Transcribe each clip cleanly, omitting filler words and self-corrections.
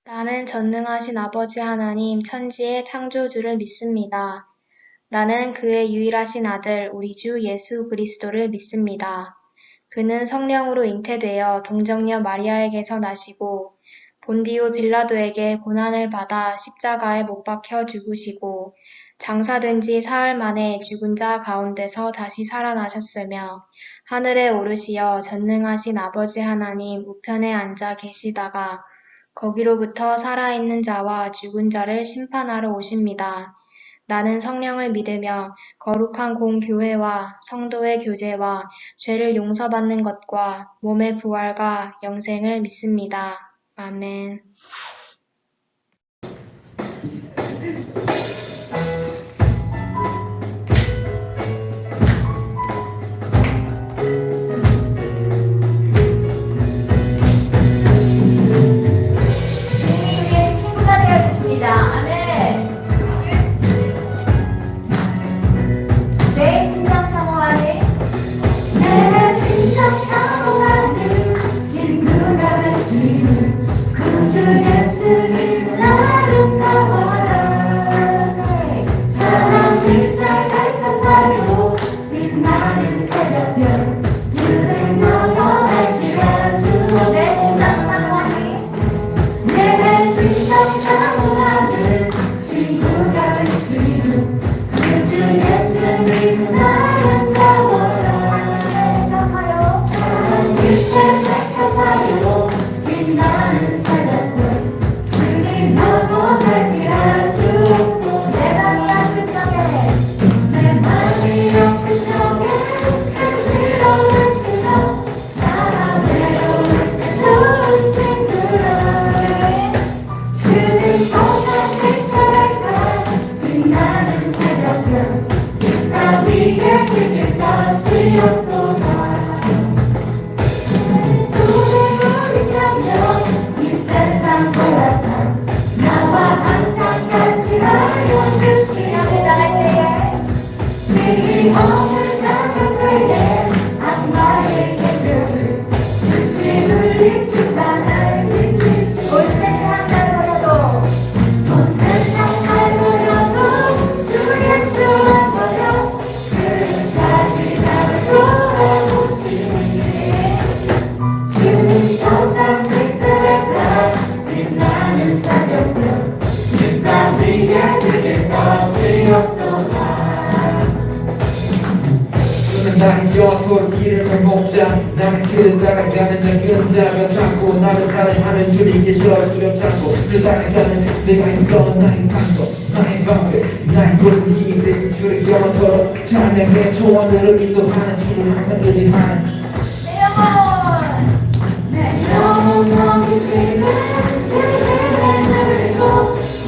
나는 전능하신 아버지 하나님 천지의 창조주를 믿습니다. 나는 그의 유일하신 아들 우리 주 예수 그리스도를 믿습니다. 그는 성령으로 잉태되어 동정녀 마리아에게서 나시고 본디오 빌라도에게 고난을 받아 십자가에 못 박혀 죽으시고 장사된 지 사흘 만에 죽은 자 가운데서 다시 살아나셨으며 하늘에 오르시어 전능하신 아버지 하나님 우편에 앉아 계시다가 거기로부터 살아있는 자와 죽은 자를 심판하러 오십니다. 나는 성령을 믿으며 거룩한 공교회와 성도의 교제와 죄를 용서받는 것과 몸의 부활과 영생을 믿습니다. 아멘. 주님이 우리의 친구가 되어주십니다. 아멘. 내 진정 사모하는 내 진정 사모하는 친구가 되시는 구주 예수님 아름다워라. 사랑 빛에 달콤하고 빛나는 새벽별 주를 넘어갈 길에 내 진정 사모하는 내 진정 사모하는 친구가 되시는 구주 예수님 아름다워라. 사랑 끝에 달콤하여 빛나는 새벽별 주님 넘어갈 길에 주옵고 내 맘이 아픈 적에 내 맘이 아픈 적에 위로하시며 나라 외로울 때 좋은 친구라. 주는 저녁 빛깔까 빛나는 새벽별 나 위에 그길 것이 없도다. 두레고 있다면 이 세상 보았다 나와 항상 같이 알려주시며 나갈 때에 신이 없는 나갈 때에 악마의 개벽을 주신 우리 세상을 지키시고 온 세상 날보다도 온 세상 날보다도 주 예수 안 버려 끝까지 나를 돌아보시는지 주는 저상 빛들에 따라 빛나는 새벽별 빛땀 위에 그릴 것이 없도다. 주는 나의 곁으로 길을 먹자 나는 그를 따라가는 자 그림자며 찾고 나를 사랑하는 주님 계셔 두렵지 않고 그를 따라가는 내가 있어 나의 산소 나의 방패 나의 곳은 힘이 되신 주를 영원토록 찬양의 초원으로 인도하는 주를 항상 의지하는 내 영혼 넘치는 그들의 누리고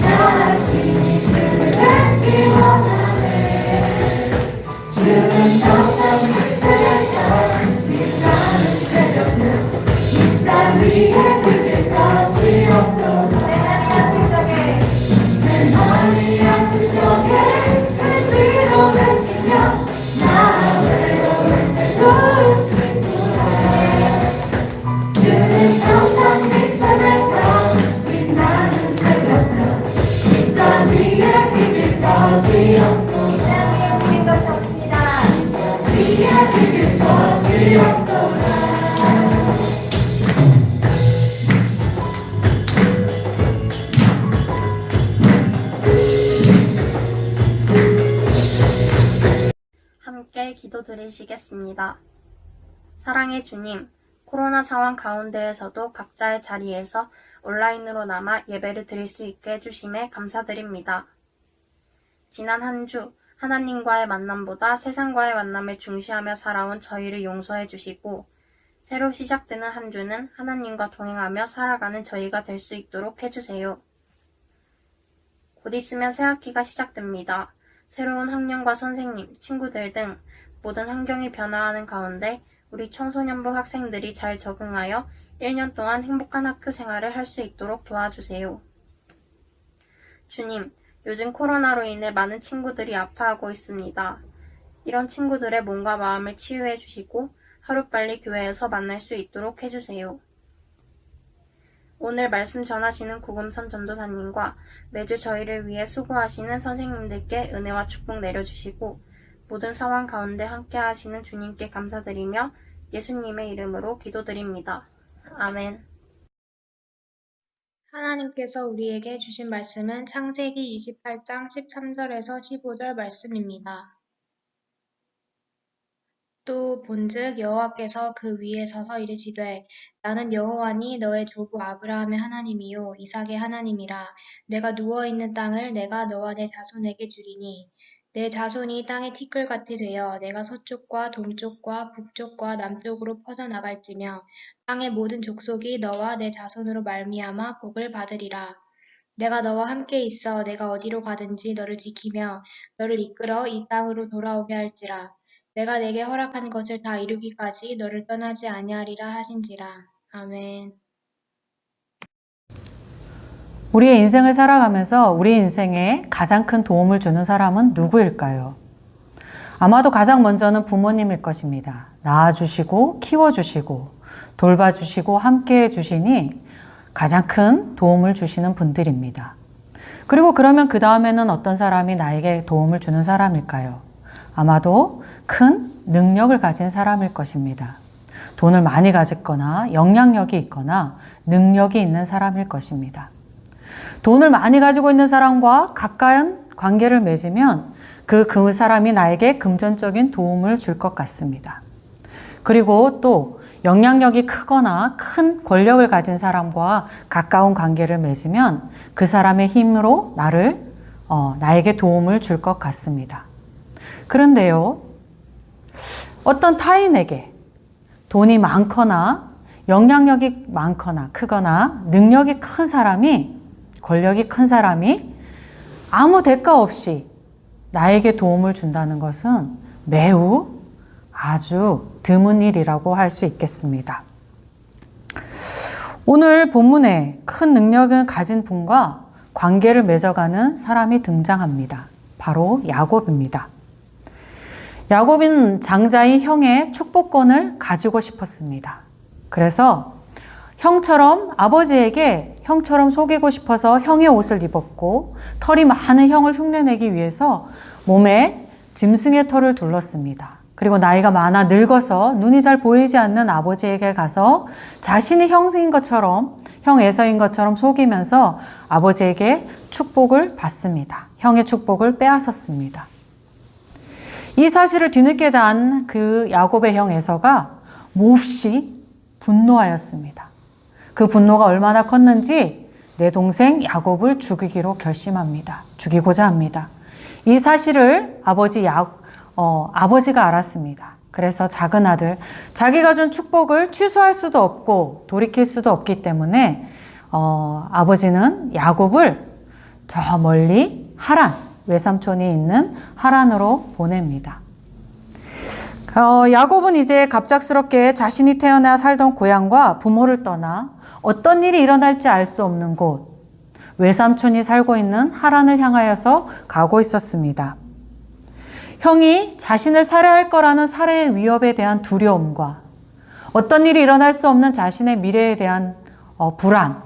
나아심이 주를 뵙기 원하네. 주는 저상 빛에서 빛나는 새벽별 빛땀 위에 그릴 것이 없도다. 내 맘이 아픈 적에 큰 위로 되시며 나 외로울 때 좋은 친구라. 주는 저상 빛바랄까 빛나는 새벽별 빛땀 위에 비빌 것이 없고 빛땀 위에 비빌 것이 없습니다. 위에 비빌 것이 없도다. 함께 기도드리시겠습니다. 사랑의 주님, 코로나 상황 가운데에서도 각자의 자리에서 온라인으로나마 예배를 드릴 수 있게 해주심에 감사드립니다. 지난 한 주 하나님과의 만남보다 세상과의 만남을 중시하며 살아온 저희를 용서해 주시고 새로 시작되는 한 주는 하나님과 동행하며 살아가는 저희가 될 수 있도록 해주세요. 곧 있으면 새학기가 시작됩니다. 새로운 학년과 선생님, 친구들 등 모든 환경이 변화하는 가운데 우리 청소년부 학생들이 잘 적응하여 1년 동안 행복한 학교 생활을 할 수 있도록 도와주세요. 주님, 요즘 코로나로 인해 많은 친구들이 아파하고 있습니다. 이런 친구들의 몸과 마음을 치유해 주시고 하루빨리 교회에서 만날 수 있도록 해주세요. 오늘 말씀 전하시는 구금선 전도사님과 매주 저희를 위해 수고하시는 선생님들께 은혜와 축복 내려주시고 모든 상황 가운데 함께 하시는 주님께 감사드리며 예수님의 이름으로 기도드립니다. 아멘. 하나님께서 우리에게 주신 말씀은 창세기 28장 13절에서 15절 말씀입니다. 또 본즉 여호와께서 그 위에 서서 이르시되 나는 여호와니 너의 조부 아브라함의 하나님이요 이삭의 하나님이라. 내가 누워있는 땅을 내가 너와 내 자손에게 주리니 내 자손이 땅의 티끌같이 되어 내가 서쪽과 동쪽과 북쪽과 남쪽으로 퍼져나갈지며 땅의 모든 족속이 너와 내 자손으로 말미암아 복을 받으리라. 내가 너와 함께 있어 내가 어디로 가든지 너를 지키며 너를 이끌어 이 땅으로 돌아오게 할지라. 내가 내게 허락한 것을 다 이루기까지 너를 떠나지 아니하리라 하신지라. 아멘. 우리의 인생을 살아가면서 우리 인생에 가장 큰 도움을 주는 사람은 누구일까요? 아마도 가장 먼저는 부모님일 것입니다. 낳아주시고 키워주시고 돌봐주시고 함께해 주시니 가장 큰 도움을 주시는 분들입니다. 그리고 그러면 그 다음에는 어떤 사람이 나에게 도움을 주는 사람일까요? 아마도 큰 능력을 가진 사람일 것입니다. 돈을 많이 가졌거나 영향력이 있거나 능력이 있는 사람일 것입니다. 돈을 많이 가지고 있는 사람과 가까운 관계를 맺으면 그 사람이 나에게 금전적인 도움을 줄 것 같습니다. 그리고 또 영향력이 크거나 큰 권력을 가진 사람과 가까운 관계를 맺으면 그 사람의 힘으로 나에게 도움을 줄 것 같습니다. 그런데요, 어떤 타인에게 돈이 많거나 영향력이 많거나 크거나 능력이 큰 사람이, 권력이 큰 사람이 아무 대가 없이 나에게 도움을 준다는 것은 매우 아주 드문 일이라고 할 수 있겠습니다. 오늘 본문에 큰 능력을 가진 분과 관계를 맺어가는 사람이 등장합니다. 바로 야곱입니다. 야곱은 장자인 형의 축복권을 가지고 싶었습니다. 그래서 아버지에게 형처럼 속이고 싶어서 형의 옷을 입었고 털이 많은 형을 흉내내기 위해서 몸에 짐승의 털을 둘렀습니다. 그리고 나이가 많아 늙어서 눈이 잘 보이지 않는 아버지에게 가서 자신이 형 에서인 것처럼 속이면서 아버지에게 축복을 받습니다. 형의 축복을 빼앗았습니다. 이 사실을 뒤늦게 단 그 야곱의 형 에서가 몹시 분노하였습니다. 그 분노가 얼마나 컸는지 내 동생 야곱을 죽이고자 합니다. 이 사실을 아버지가 알았습니다. 그래서 작은 아들, 자기가 준 축복을 취소할 수도 없고 돌이킬 수도 없기 때문에 아버지는 야곱을 저 멀리 하란, 외삼촌이 있는 하란으로 보냅니다. 야곱은 이제 갑작스럽게 자신이 태어나 살던 고향과 부모를 떠나 어떤 일이 일어날지 알 수 없는 곳, 외삼촌이 살고 있는 하란을 향하여서 가고 있었습니다. 형이 자신을 살해할 거라는 살해의 위협에 대한 두려움과 어떤 일이 일어날 수 없는 자신의 미래에 대한 불안,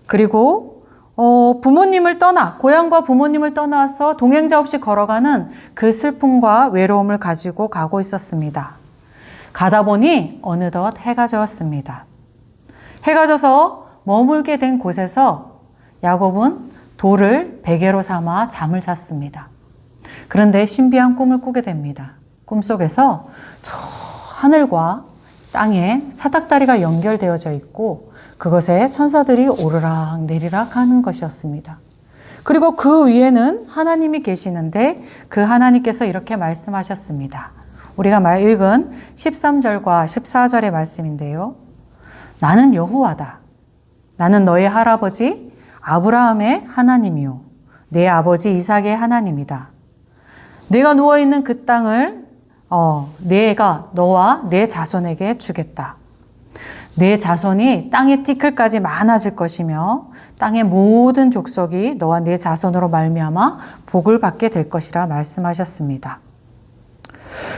그리고 고향과 부모님을 떠나서 동행자 없이 걸어가는 그 슬픔과 외로움을 가지고 가고 있었습니다. 가다 보니 어느덧 해가 졌습니다. 해가 져서 머물게 된 곳에서 야곱은 돌을 베개로 삼아 잠을 잤습니다. 그런데 신비한 꿈을 꾸게 됩니다. 꿈속에서 저 하늘과 땅에 사닥다리가 연결되어져 있고 그것에 천사들이 오르락 내리락 하는 것이었습니다. 그리고 그 위에는 하나님이 계시는데 그 하나님께서 이렇게 말씀하셨습니다. 우리가 읽은 13절과 14절의 말씀인데요. 나는 여호와다. 나는 너의 할아버지 아브라함의 하나님이요 내 아버지 이삭의 하나님이다. 내가 누워있는 그 땅을 내가 너와 내 자손에게 주겠다. 내 자손이 땅의 티끌까지 많아질 것이며 땅의 모든 족속이 너와 내 자손으로 말미암아 복을 받게 될 것이라 말씀하셨습니다.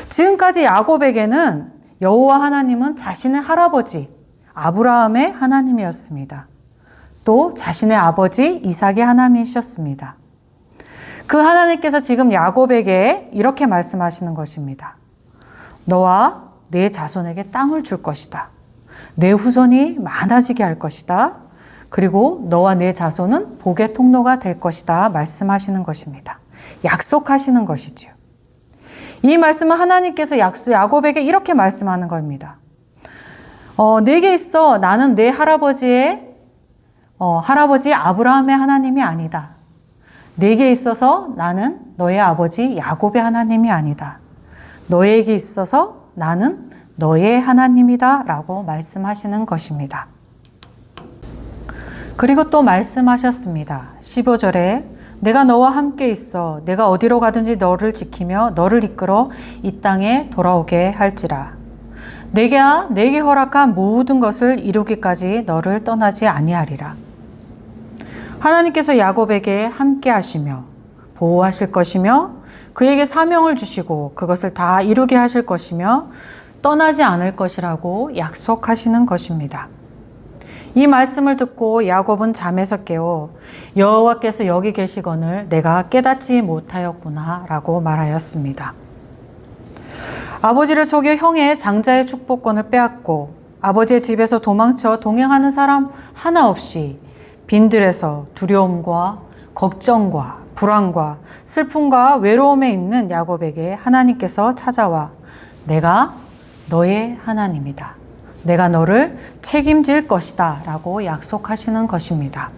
지금까지 야곱에게는 여호와 하나님은 자신의 할아버지 아브라함의 하나님이었습니다. 또 자신의 아버지 이삭의 하나님이셨습니다. 그 하나님께서 지금 야곱에게 이렇게 말씀하시는 것입니다. 너와 내 자손에게 땅을 줄 것이다. 내 후손이 많아지게 할 것이다. 그리고 너와 내 자손은 복의 통로가 될 것이다. 말씀하시는 것입니다. 약속하시는 것이지요. 이 말씀은 하나님께서 야곱에게 이렇게 말씀하는 겁니다. 내게 있어 나는 내 할아버지 아브라함의 하나님이 아니다. 내게 있어서 나는 너의 아버지 야곱의 하나님이 아니다. 너에게 있어서 나는 너의 하나님이다 라고 말씀하시는 것입니다. 그리고 또 말씀하셨습니다. 15절에 내가 너와 함께 있어 내가 어디로 가든지 너를 지키며 너를 이끌어 이 땅에 돌아오게 할지라. 내게 허락한 모든 것을 이루기까지 너를 떠나지 아니하리라. 하나님께서 야곱에게 함께 하시며 보호하실 것이며 그에게 사명을 주시고 그것을 다 이루게 하실 것이며 떠나지 않을 것이라고 약속하시는 것입니다. 이 말씀을 듣고 야곱은 잠에서 깨어 여호와께서 여기 계시거늘 내가 깨닫지 못하였구나 라고 말하였습니다. 아버지를 속여 형의 장자의 축복권을 빼앗고 아버지의 집에서 도망쳐 동행하는 사람 하나 없이 빈들에서 두려움과 걱정과 불안과 슬픔과 외로움에 있는 야곱에게 하나님께서 찾아와 내가 너의 하나님이다. 내가 너를 책임질 것이다 라고 약속하시는 것입니다.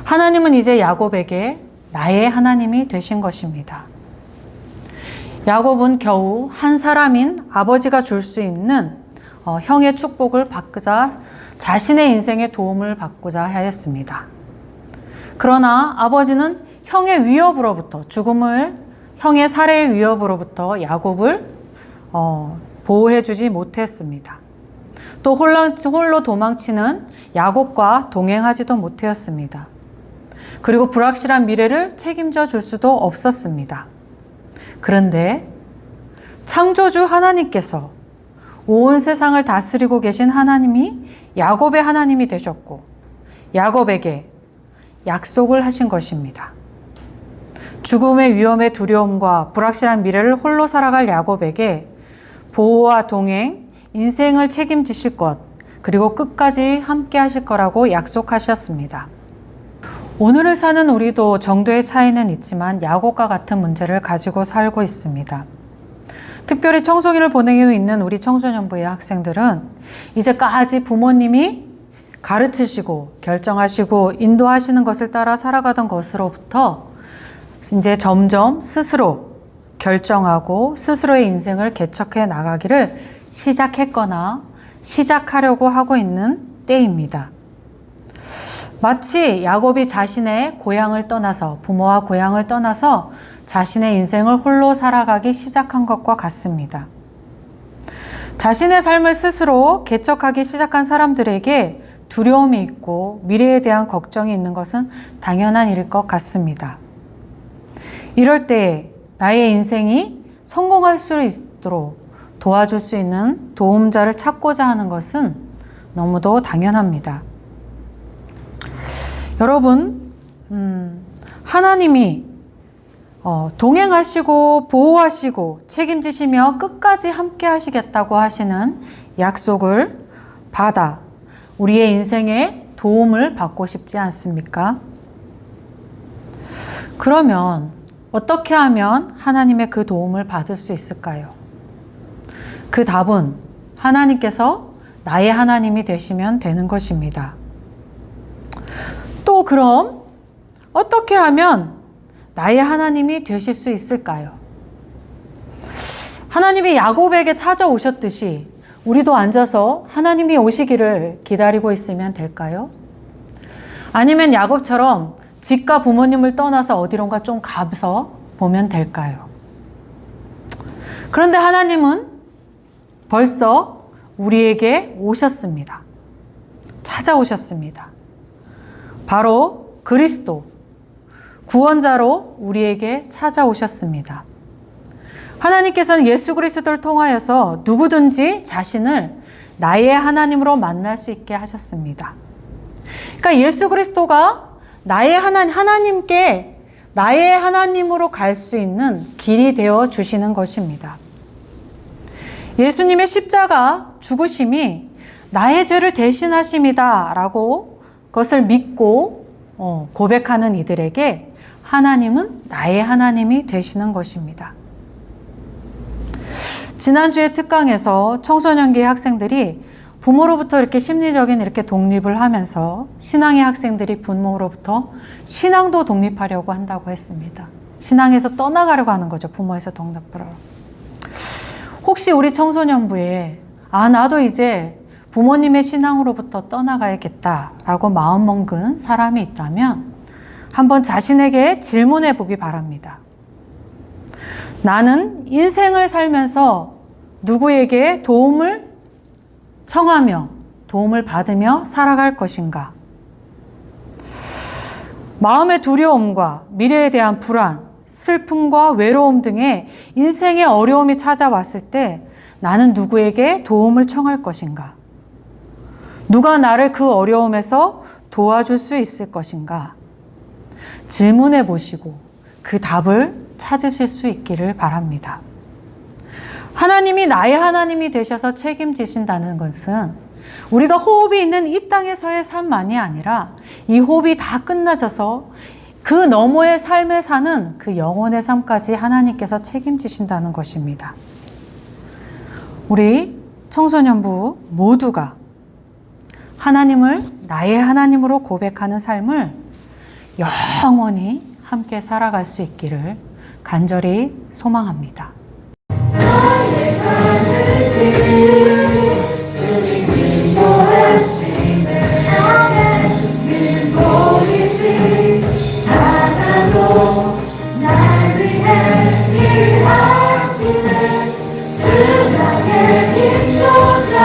하나님은 이제 야곱에게 나의 하나님이 되신 것입니다. 야곱은 겨우 한 사람인 아버지가 줄 수 있는 형의 축복을 받고자 자신의 인생의 도움을 받고자 하였습니다. 그러나 아버지는 형의 위협으로부터 형의 살해의 위협으로부터 야곱을 보호해주지 못했습니다. 또 홀로 도망치는 야곱과 동행하지도 못하였습니다. 그리고 불확실한 미래를 책임져 줄 수도 없었습니다. 그런데 창조주 하나님께서 온 세상을 다스리고 계신 하나님이 야곱의 하나님이 되셨고 야곱에게 약속을 하신 것입니다. 죽음의 위험의 두려움과 불확실한 미래를 홀로 살아갈 야곱에게 보호와 동행, 인생을 책임지실 것, 그리고 끝까지 함께 하실 거라고 약속하셨습니다. 오늘을 사는 우리도 정도의 차이는 있지만 야곱과 같은 문제를 가지고 살고 있습니다. 특별히 청소기를 보내고 있는 우리 청소년부의 학생들은 이제까지 부모님이 가르치시고 결정하시고 인도하시는 것을 따라 살아가던 것으로부터 이제 점점 스스로 결정하고 스스로의 인생을 개척해 나가기를 시작했거나 시작하려고 하고 있는 때입니다. 마치 야곱이 자신의 고향을 떠나서 부모와 고향을 떠나서 자신의 인생을 홀로 살아가기 시작한 것과 같습니다. 자신의 삶을 스스로 개척하기 시작한 사람들에게 두려움이 있고 미래에 대한 걱정이 있는 것은 당연한 일일 것 같습니다. 이럴 때 나의 인생이 성공할 수 있도록 도와줄 수 있는 도움자를 찾고자 하는 것은 너무도 당연합니다. 여러분, 하나님이 동행하시고 보호하시고 책임지시며 끝까지 함께 하시겠다고 하시는 약속을 받아 우리의 인생에 도움을 받고 싶지 않습니까? 그러면 어떻게 하면 하나님의 그 도움을 받을 수 있을까요? 그 답은 하나님께서 나의 하나님이 되시면 되는 것입니다. 또 그럼 어떻게 하면 나의 하나님이 되실 수 있을까요? 하나님이 야곱에게 찾아오셨듯이 우리도 앉아서 하나님이 오시기를 기다리고 있으면 될까요? 아니면 야곱처럼 집과 부모님을 떠나서 어디론가 좀 가서 보면 될까요? 그런데 하나님은 벌써 우리에게 오셨습니다. 찾아오셨습니다. 바로 그리스도, 구원자로 우리에게 찾아오셨습니다. 하나님께서는 예수 그리스도를 통하여서 누구든지 자신을 나의 하나님으로 만날 수 있게 하셨습니다. 그러니까 예수 그리스도가 나의 하나님께 나의 하나님으로 갈 수 있는 길이 되어 주시는 것입니다. 예수님의 십자가 죽으심이 나의 죄를 대신하심이다 라고 그것을 믿고 고백하는 이들에게 하나님은 나의 하나님이 되시는 것입니다. 지난주에 특강에서 청소년기 학생들이 부모로부터 이렇게 심리적인 이렇게 독립을 하면서 신앙의 학생들이 부모로부터 신앙도 독립하려고 한다고 했습니다. 신앙에서 떠나가려고 하는 거죠. 부모에서 독립하러. 혹시 우리 청소년부에 나도 이제 부모님의 신앙으로부터 떠나가야겠다라고 마음먹은 사람이 있다면 한번 자신에게 질문해 보기 바랍니다. 나는 인생을 살면서 누구에게 도움을 청하며 도움을 받으며 살아갈 것인가? 마음의 두려움과 미래에 대한 불안, 슬픔과 외로움 등의 인생의 어려움이 찾아왔을 때 나는 누구에게 도움을 청할 것인가? 누가 나를 그 어려움에서 도와줄 수 있을 것인가? 질문해 보시고 그 답을 찾으실 수 있기를 바랍니다. 하나님이 나의 하나님이 되셔서 책임지신다는 것은 우리가 호흡이 있는 이 땅에서의 삶만이 아니라 이 호흡이 다 끝나져서 그 너머의 삶을 사는 그 영혼의 삶까지 하나님께서 책임지신다는 것입니다. 우리 청소년부 모두가 하나님을 나의 하나님으로 고백하는 삶을 영원히 함께 살아갈 수 있기를 간절히 소망합니다. 나의 하늘길 주님 인도하시네 나는 늘 보이지 않아도 날 위해 일하시네 주 나의 인도자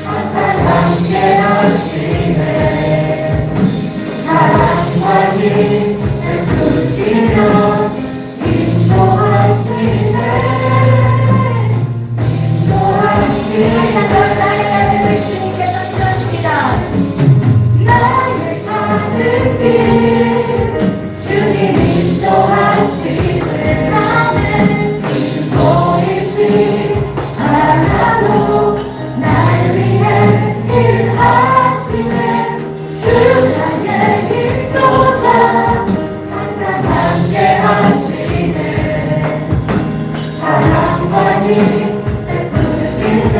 항상 함께 하시네 사랑과 힘 베푸시며 인도하시네 나의 하늘을 주님께 던져줍니다 나의 하늘길 주님 인도하시네 나는 보이지 않아도 날 위해 일하시네 주 나의 인도자 항상 함께 하시네 사랑과 힘 베푸시며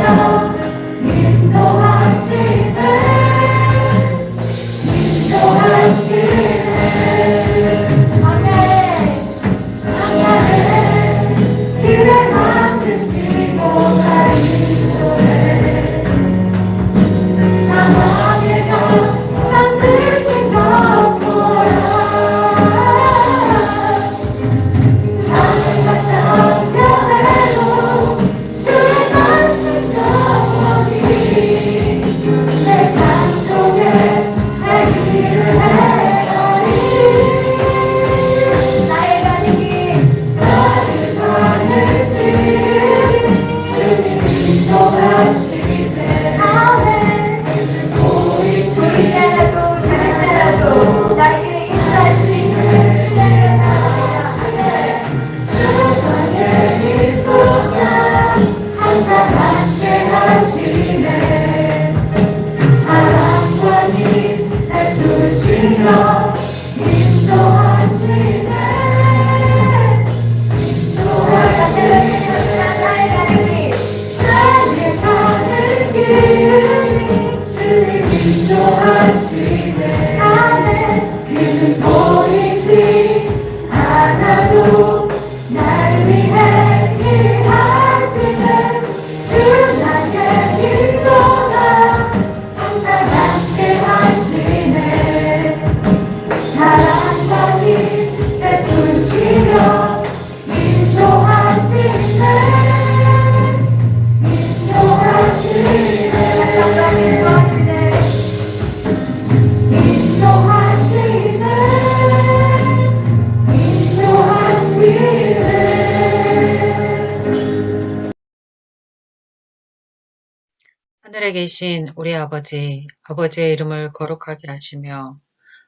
하늘에 계신 우리 아버지, 아버지의 이름을 거룩하게 하시며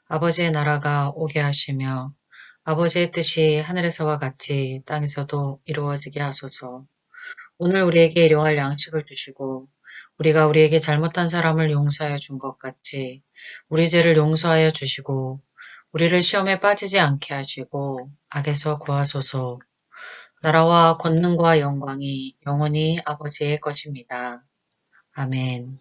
아버지의 나라가 오게 하시며 아버지의 뜻이 하늘에서와 같이 땅에서도 이루어지게 하소서. 오늘 우리에게 일용할 양식을 주시고 우리가 우리에게 잘못한 사람을 용서하여 준 것 같이 우리 죄를 용서하여 주시고 우리를 시험에 빠지지 않게 하시고 악에서 구하소서. 나라와 권능과 영광이 영원히 아버지의 것입니다. 아멘.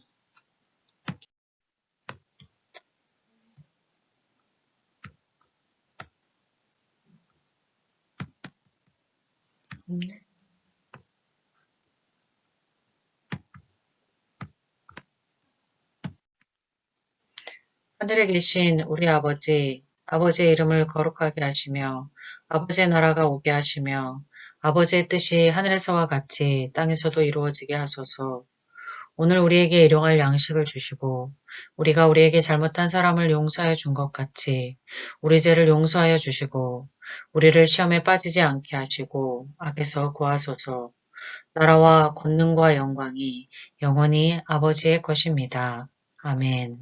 하늘에 계신 우리 아버지, 아버지의 이름을 거룩하게 하시며 아버지의 나라가 오게 하시며 아버지의 뜻이 하늘에서와 같이 땅에서도 이루어지게 하소서. 오늘 우리에게 일용할 양식을 주시고 우리가 우리에게 잘못한 사람을 용서하여 준 것 같이 우리 죄를 용서하여 주시고 우리를 시험에 빠지지 않게 하시고 악에서 구하소서. 나라와 권능과 영광이 영원히 아버지의 것입니다. 아멘.